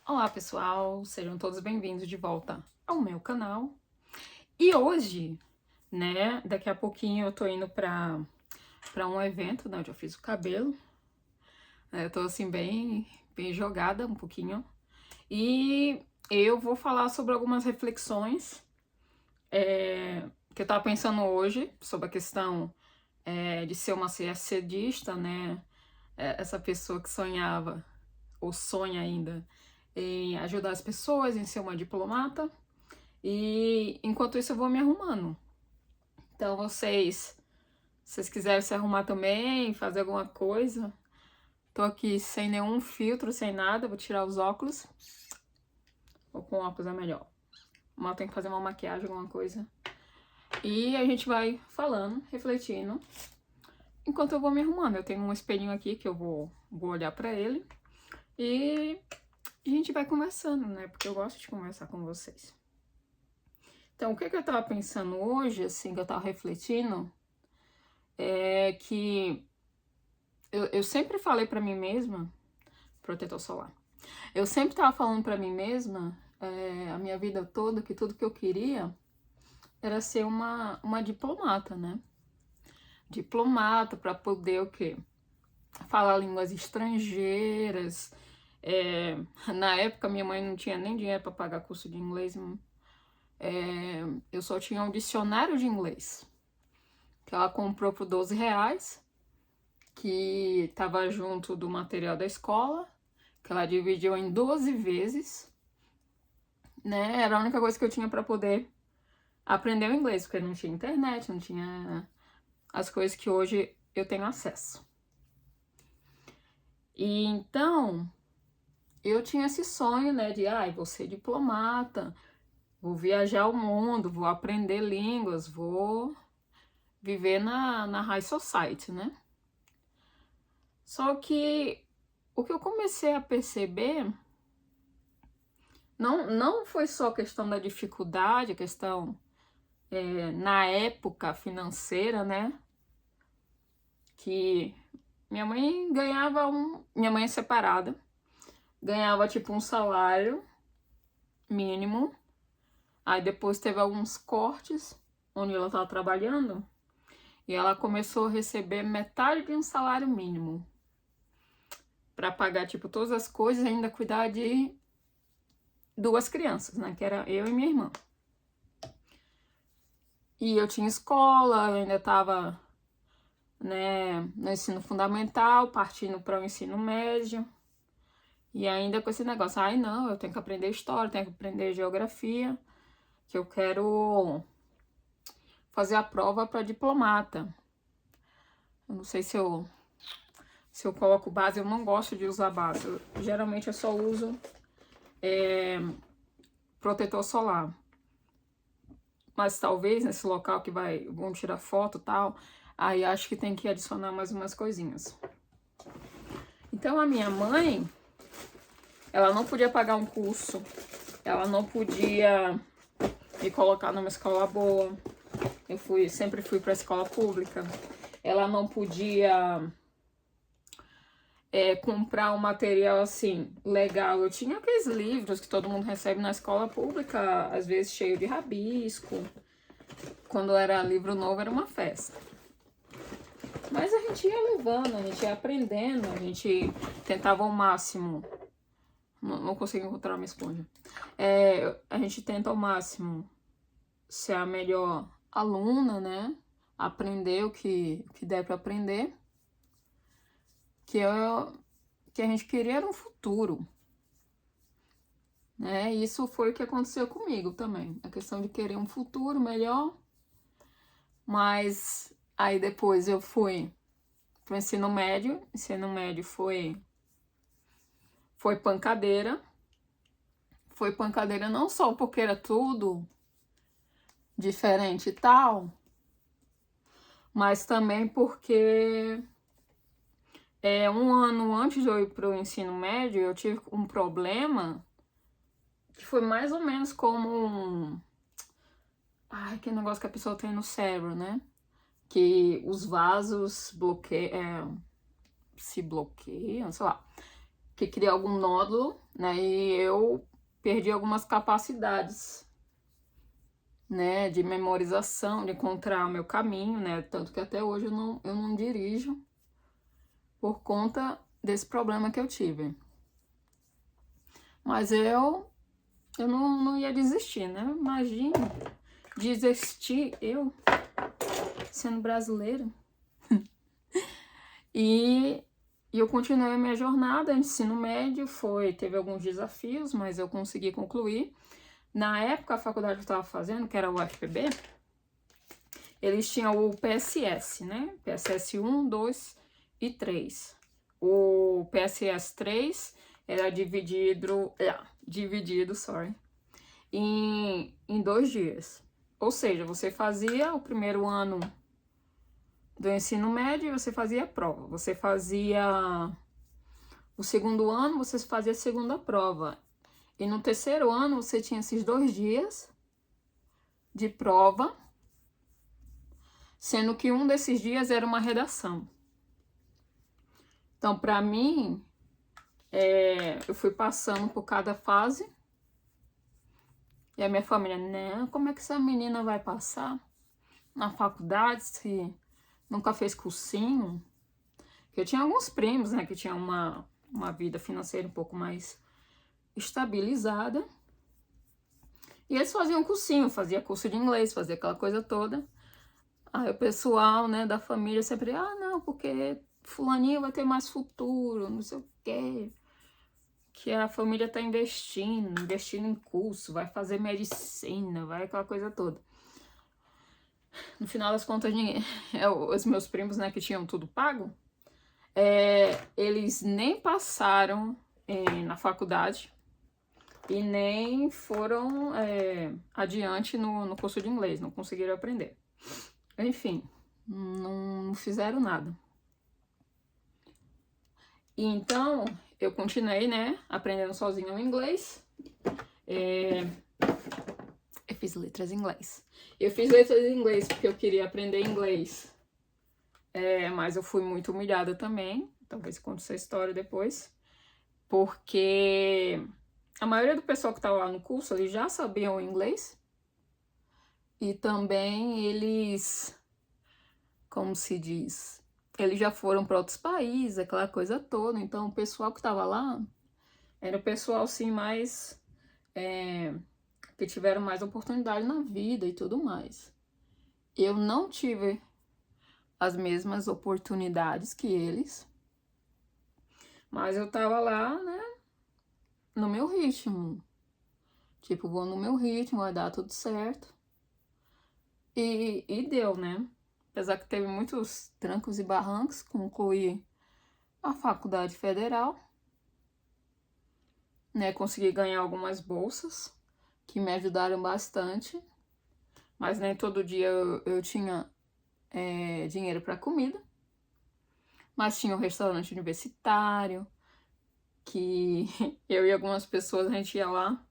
Olá pessoal, sejam todos bem-vindos de volta ao meu canal. E hoje, né, daqui a pouquinho eu tô indo pra um evento, né, onde eu fiz o cabelo. Eu tô assim bem jogada um pouquinho. E eu vou falar sobre algumas reflexões que eu tava pensando hoje sobre a questão de ser uma CSDista, né, essa pessoa que sonhava ou sonha ainda em ajudar as pessoas, em ser uma diplomata. E enquanto isso eu vou me arrumando. Então se vocês quiserem se arrumar também, fazer alguma coisa, tô aqui sem nenhum filtro, sem nada, vou tirar os óculos. Ou com óculos é melhor. Mas tem que fazer uma maquiagem, alguma coisa. E a gente vai falando, refletindo, enquanto eu vou me arrumando. Eu tenho um espelhinho aqui que eu vou olhar pra ele. E a gente vai conversando, né? Porque eu gosto de conversar com vocês. Então, o que eu tava pensando hoje, assim, que eu tava refletindo, é que eu sempre falei pra mim mesma, protetor solar, eu sempre tava falando pra mim mesma, a minha vida toda, que tudo que eu queria era ser uma diplomata, né? Diplomata pra poder o quê? Falar línguas estrangeiras. Na época minha mãe não tinha nem dinheiro pra pagar curso de inglês. Eu só tinha um dicionário de inglês que ela comprou por R$ 12, que estava junto do material da escola, que ela dividiu em 12 vezes, né? Era a única coisa que eu tinha para poder aprender o inglês, porque não tinha internet, não tinha as coisas que hoje eu tenho acesso. E então, eu tinha esse sonho, né, de, vou ser diplomata, vou viajar o mundo, vou aprender línguas, vou viver na high society, né? Só que o que eu comecei a perceber não foi só questão da dificuldade, questão na época financeira, né? Que minha mãe ganhava Minha mãe é separada, ganhava tipo um salário mínimo, aí depois teve alguns cortes onde ela estava trabalhando e ela começou a receber metade de um salário mínimo para pagar tipo todas as coisas e ainda cuidar de duas crianças, né? Que era eu e minha irmã. E eu tinha escola, eu ainda estava, né, no ensino fundamental, partindo para o ensino médio. E ainda com esse negócio, não, eu tenho que aprender história, tenho que aprender geografia, que eu quero fazer a prova para diplomata. Eu não sei se eu coloco base, eu não gosto de usar base. Geralmente eu só uso protetor solar. Mas talvez nesse local que vão tirar foto e tal, aí acho que tem que adicionar mais umas coisinhas. Então a minha mãe, ela não podia pagar um curso, ela não podia me colocar numa escola boa. Sempre fui para escola pública. Ela não podia comprar um material assim legal. Eu tinha aqueles livros que todo mundo recebe na escola pública, às vezes cheio de rabisco. Quando era livro novo era uma festa. Mas a gente ia levando, a gente ia aprendendo, a gente tentava ao máximo. Não consegui encontrar uma esponja. A gente tenta ao máximo ser a melhor aluna, né? Aprender o que der para aprender. Que a gente queria era um futuro. Né? E isso foi o que aconteceu comigo também. A questão de querer um futuro melhor. Mas aí depois eu fui pro ensino médio. Ensino médio foi pancadeira. Foi pancadeira não só porque era tudo diferente e tal, mas também porque um ano antes de eu ir pro ensino médio, eu tive um problema que foi mais ou menos como aquele negócio que a pessoa tem no cérebro, né? Que os vasos se bloqueiam, sei lá. que cria algum nódulo, né? E eu perdi algumas capacidades, né, de memorização, de encontrar o meu caminho, né? Tanto que até hoje eu não dirijo por conta desse problema que eu tive. Mas eu não ia desistir, né? Imagina, desistir eu, sendo brasileira. E eu continuei a minha jornada, ensino médio, teve alguns desafios, mas eu consegui concluir. Na época, a faculdade que eu estava fazendo, que era o UFPB, eles tinham o PSS, né? PSS 1, 2 e 3. O PSS 3 era dividido em 2 dias. Ou seja, você fazia o primeiro ano do ensino médio e você fazia a prova. Você fazia o segundo ano, você fazia a segunda prova. E no terceiro ano, você tinha esses 2 dias de prova, sendo que um desses dias era uma redação. Então, para mim, eu fui passando por cada fase. E a minha família, não, como é que essa menina vai passar na faculdade se nunca fez cursinho? Eu tinha alguns primos, né, que tinham uma vida financeira um pouco mais estabilizada. E eles faziam cursinho, fazia curso de inglês, fazia aquela coisa toda. Aí o pessoal, né, da família sempre, não, porque fulaninho vai ter mais futuro, não sei o quê. Que a família tá investindo em curso, vai fazer medicina, vai aquela coisa toda. No final das contas, os meus primos, né, que tinham tudo pago, eles nem passaram na faculdade e nem foram adiante no curso de inglês, não conseguiram aprender. Enfim, não fizeram nada. E então, eu continuei, né, aprendendo sozinha o inglês. Eu fiz letras em inglês. Eu fiz letras em inglês porque eu queria aprender inglês. Mas eu fui muito humilhada também. Talvez eu conte essa história depois. Porque a maioria do pessoal que estava lá no curso, eles já sabiam inglês. E também eles, como se diz, eles já foram para outros países, aquela coisa toda. Então, o pessoal que estava lá era o pessoal, assim, mais... que tiveram mais oportunidade na vida e tudo mais. Eu não tive as mesmas oportunidades que eles, mas eu tava lá, né, no meu ritmo. Tipo, vou no meu ritmo, vai dar tudo certo. E deu, né? Apesar que teve muitos trancos e barrancos, concluí a faculdade federal, né? Consegui ganhar algumas bolsas que me ajudaram bastante, mas nem todo dia eu tinha dinheiro para comida. Mas tinha um restaurante universitário que eu e algumas pessoas, a gente ia lá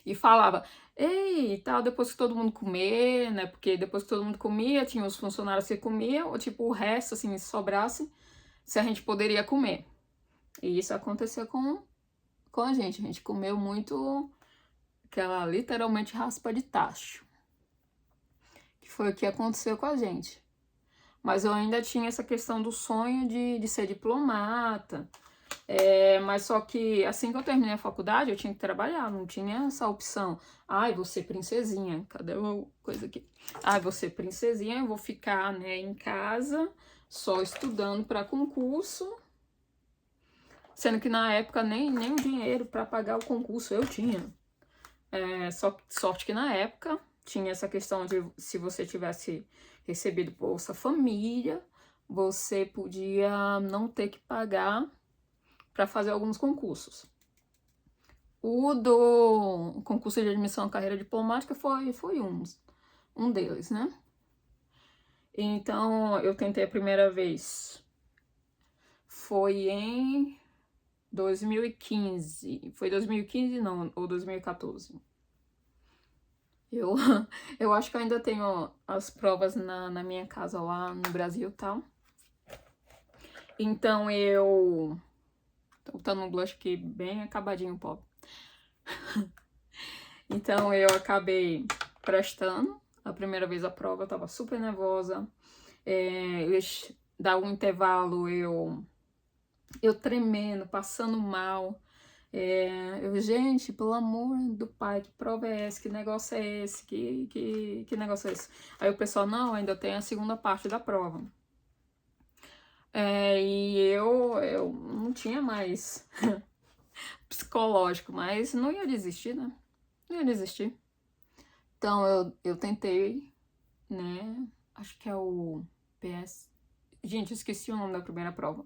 e falava, ei, tal, depois que todo mundo comer, né? Porque depois que todo mundo comia, tinha os funcionários que comiam, ou tipo, o resto, assim, se sobrasse, se a gente poderia comer. E isso acontecia com a gente. A gente comeu muito aquela literalmente raspa de tacho. Que foi o que aconteceu com a gente. Mas eu ainda tinha essa questão do sonho de ser diplomata. Mas só que assim que eu terminei a faculdade, eu tinha que trabalhar, não tinha essa opção. Ai, vou ser princesinha. Cadê a coisa aqui? Ai, vou ser princesinha, eu vou ficar, né, em casa, só estudando para concurso. Sendo que na época nem o dinheiro para pagar o concurso eu tinha. Sorte que na época tinha essa questão de se você tivesse recebido Bolsa Família, você podia não ter que pagar para fazer alguns concursos. O do concurso de admissão à carreira diplomática foi um deles, né? Então, eu tentei a primeira vez. Foi em 2015. Foi 2015, não, ou 2014. Eu acho que eu ainda tenho as provas na minha casa lá no Brasil e tal. Então, eu Tô botando um blush aqui bem acabadinho, pobre. Então eu acabei prestando a primeira vez a prova, eu tava super nervosa. Eles davam um intervalo, eu tremendo, passando mal. Gente, pelo amor do pai, que prova é essa? Que negócio é esse? Que negócio é esse? Aí o pessoal, não, ainda tem a segunda parte da prova. E eu não tinha mais psicológico, mas não ia desistir, né? Não ia desistir. Então eu tentei, né? Acho que é o PS. Gente, eu esqueci o nome da primeira prova.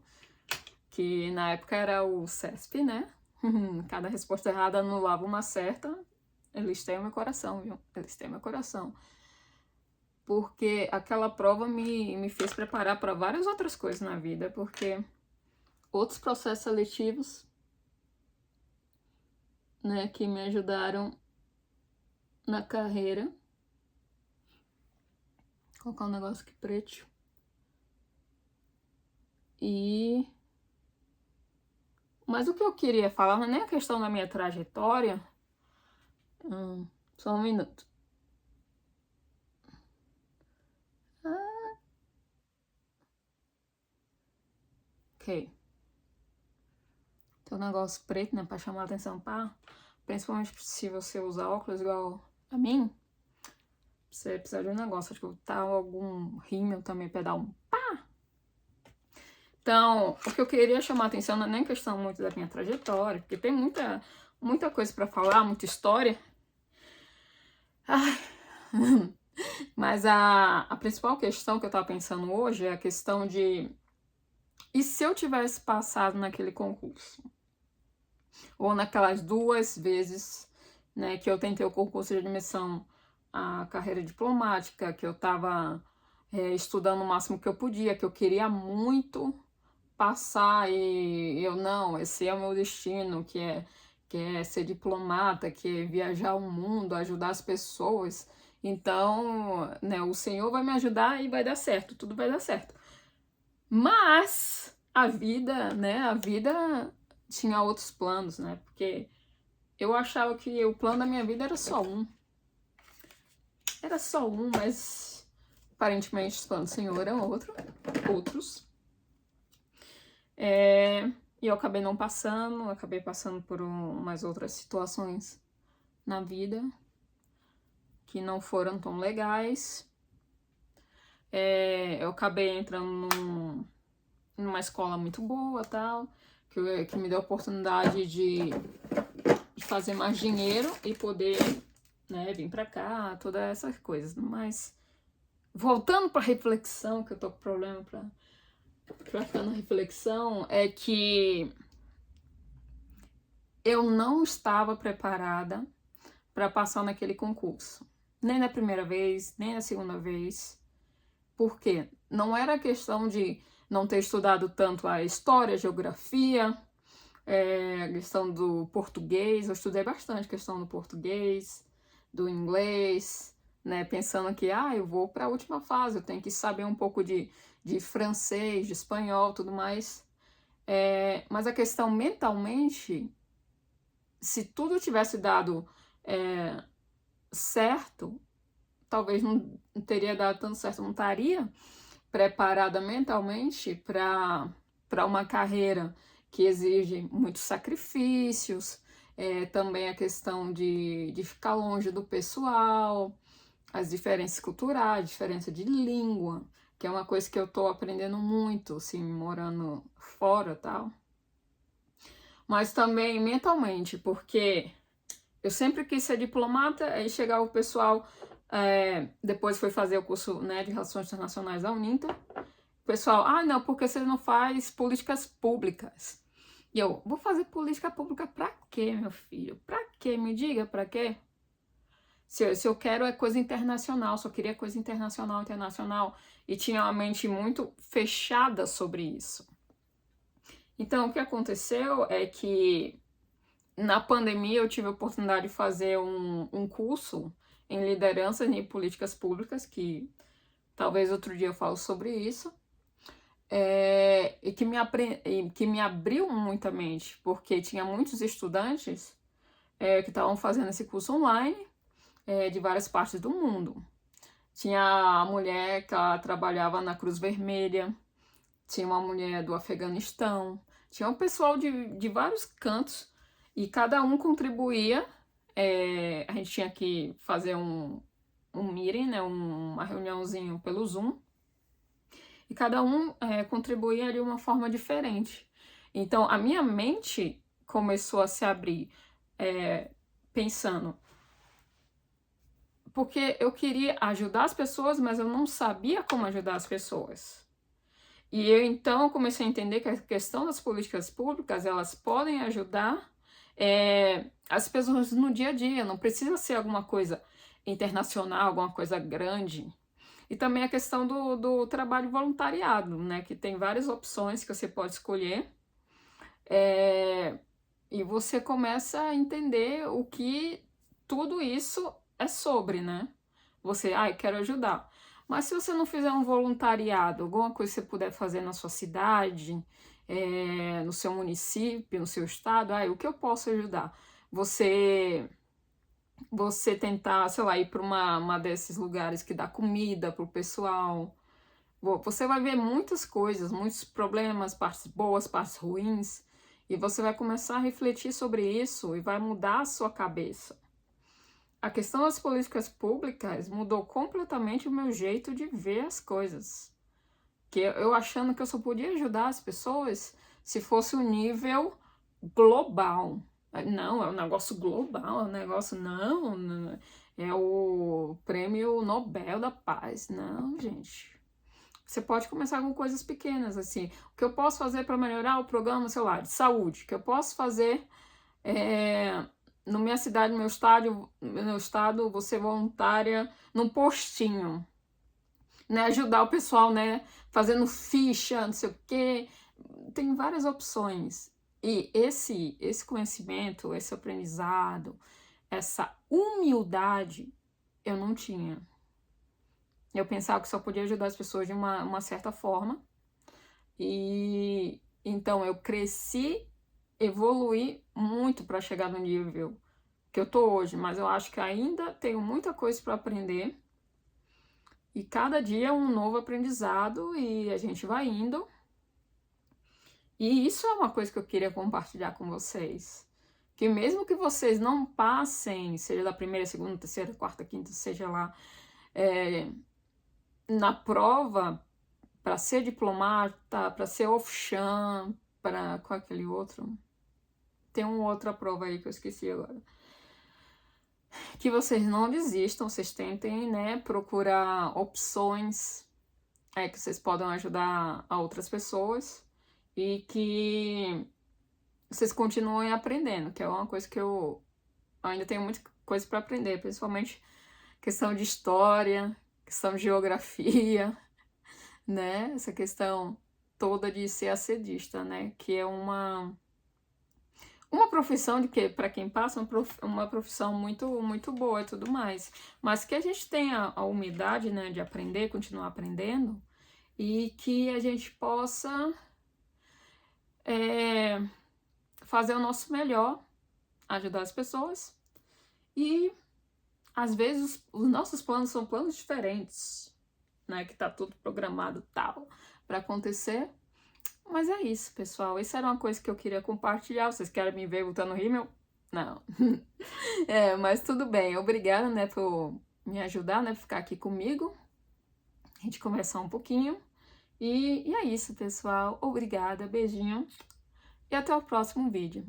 Que na época era o CESP, né? Cada resposta errada anulava uma certa. Eles têm o meu coração, viu? Eles têm o meu coração. Porque aquela prova me fez preparar para várias outras coisas na vida. Porque outros processos seletivos, né, que me ajudaram na carreira. Vou colocar um negócio aqui preto. Mas o que eu queria falar não é nem a questão da minha trajetória. Só um minuto. Ok. Tem um negócio preto, né, pra chamar a atenção, pá. Principalmente se você usar óculos igual a mim. Você precisa de um negócio, acho que tá algum rímel também pra dar um pá. Então, o que eu queria chamar a atenção não é nem questão muito da minha trajetória, porque tem muita coisa pra falar, muita história. Ai. Mas a principal questão que eu tava pensando hoje é a questão de... E se eu tivesse passado naquele concurso? Ou naquelas 2 vezes, né, que eu tentei o concurso de admissão à carreira diplomática, que eu estava estudando o máximo que eu podia, que eu queria muito passar e eu não, esse é o meu destino, que é ser diplomata, que é viajar o mundo, ajudar as pessoas. Então, né, o Senhor vai me ajudar e vai dar certo, tudo vai dar certo. Mas a vida, né, a vida tinha outros planos, né? Porque eu achava que o plano da minha vida era só um. Era só um, mas aparentemente os planos do Senhor eram outros. E eu acabei não passando, acabei passando por umas outras situações na vida que não foram tão legais. Eu acabei entrando numa escola muito boa, tal, que me deu a oportunidade de fazer mais dinheiro e poder, né, vir pra cá, todas essas coisas. Mas voltando pra reflexão, que eu tô com problema pra ficar na reflexão, é que eu não estava preparada para passar naquele concurso. Nem na primeira vez, nem na segunda vez. Por quê? Não era questão de não ter estudado tanto a história, a geografia, a questão do português. Eu estudei bastante a questão do português, do inglês, né? Pensando que, eu vou para a última fase, eu tenho que saber um pouco de francês, de espanhol, tudo mais. Mas a questão mentalmente, se tudo tivesse dado certo, talvez não teria dado tanto certo, não estaria preparada mentalmente para uma carreira que exige muitos sacrifícios, também a questão de ficar longe do pessoal, as diferenças culturais, diferença de língua, que é uma coisa que eu tô aprendendo muito, assim, morando fora e tal. Mas também mentalmente, porque eu sempre quis ser diplomata, aí chegava o pessoal, depois foi fazer o curso, né, de Relações Internacionais da Uninter. O pessoal, não, porque você não faz políticas públicas. E eu, vou fazer política pública pra quê, meu filho? Pra quê? Me diga pra quê? Se eu quero é coisa internacional, só queria coisa internacional, e tinha uma mente muito fechada sobre isso. Então, o que aconteceu é que na pandemia eu tive a oportunidade de fazer um curso em liderança e políticas públicas, que talvez outro dia eu falo sobre isso. e que me abriu muito a mente, porque tinha muitos estudantes que estavam fazendo esse curso online de várias partes do mundo. Tinha a mulher que ela trabalhava na Cruz Vermelha, tinha uma mulher do Afeganistão, tinha um pessoal de vários cantos e cada um contribuía. A gente tinha que fazer um meeting, né, uma reuniãozinho pelo Zoom, e cada um contribuía de uma forma diferente. Então, a minha mente começou a se abrir, pensando, porque eu queria ajudar as pessoas, mas eu não sabia como ajudar as pessoas. E eu, então, comecei a entender que a questão das políticas públicas, elas podem ajudar as pessoas no dia a dia, não precisa ser alguma coisa internacional, alguma coisa grande. E também a questão do trabalho voluntariado, né? Que tem várias opções que você pode escolher. E você começa a entender o que tudo isso é sobre, né? Você, quero ajudar. Mas se você não fizer um voluntariado, alguma coisa que você puder fazer na sua cidade, no seu município, no seu estado, o que eu posso ajudar? Você tentar, sei lá, ir para uma desses lugares que dá comida pro pessoal. Você vai ver muitas coisas, muitos problemas, partes boas, partes ruins, e você vai começar a refletir sobre isso e vai mudar a sua cabeça. A questão das políticas públicas mudou completamente o meu jeito de ver as coisas. Que eu achando que eu só podia ajudar as pessoas se fosse um nível global. Não, é um negócio global, é um negócio, não, é o prêmio Nobel da Paz. Não, gente. Você pode começar com coisas pequenas, assim. O que eu posso fazer para melhorar o programa, sei lá, de saúde? O que eu posso fazer na minha cidade, no meu estado, você voluntária num postinho, né? Ajudar o pessoal, né? Fazendo ficha, não sei o quê. Tem várias opções. E esse conhecimento, esse aprendizado, essa humildade, eu não tinha. Eu pensava que só podia ajudar as pessoas de uma certa forma. E então eu cresci, evoluí muito para chegar no nível que eu tô hoje, mas eu acho que ainda tenho muita coisa para aprender. E cada dia é um novo aprendizado e a gente vai indo. E isso é uma coisa que eu queria compartilhar com vocês. Que mesmo que vocês não passem, seja da primeira, segunda, terceira, quarta, quinta, seja lá, na prova, para ser diplomata, para ser officiant, para qual é aquele outro? Tem uma outra prova aí que eu esqueci agora. Que vocês não desistam, vocês tentem, né, procurar opções que vocês podem ajudar a outras pessoas e que vocês continuem aprendendo, que é uma coisa que eu ainda tenho muita coisa para aprender, principalmente questão de história, questão de geografia, né? Essa questão toda de ser assedista, né? Que é uma profissão de que, para quem passa, uma profissão muito, muito boa e tudo mais. Mas que a gente tenha a humildade, né, de aprender, continuar aprendendo, e que a gente possa fazer o nosso melhor, ajudar as pessoas. E às vezes os nossos planos são planos diferentes, né? Que tá tudo programado tal para acontecer. Mas é isso, pessoal. Isso era uma coisa que eu queria compartilhar. Vocês querem me ver voltando rímel? Não. Mas tudo bem. Obrigada, né, por me ajudar, né, por ficar aqui comigo. A gente conversar um pouquinho. E é isso, pessoal. Obrigada, beijinho. E até o próximo vídeo.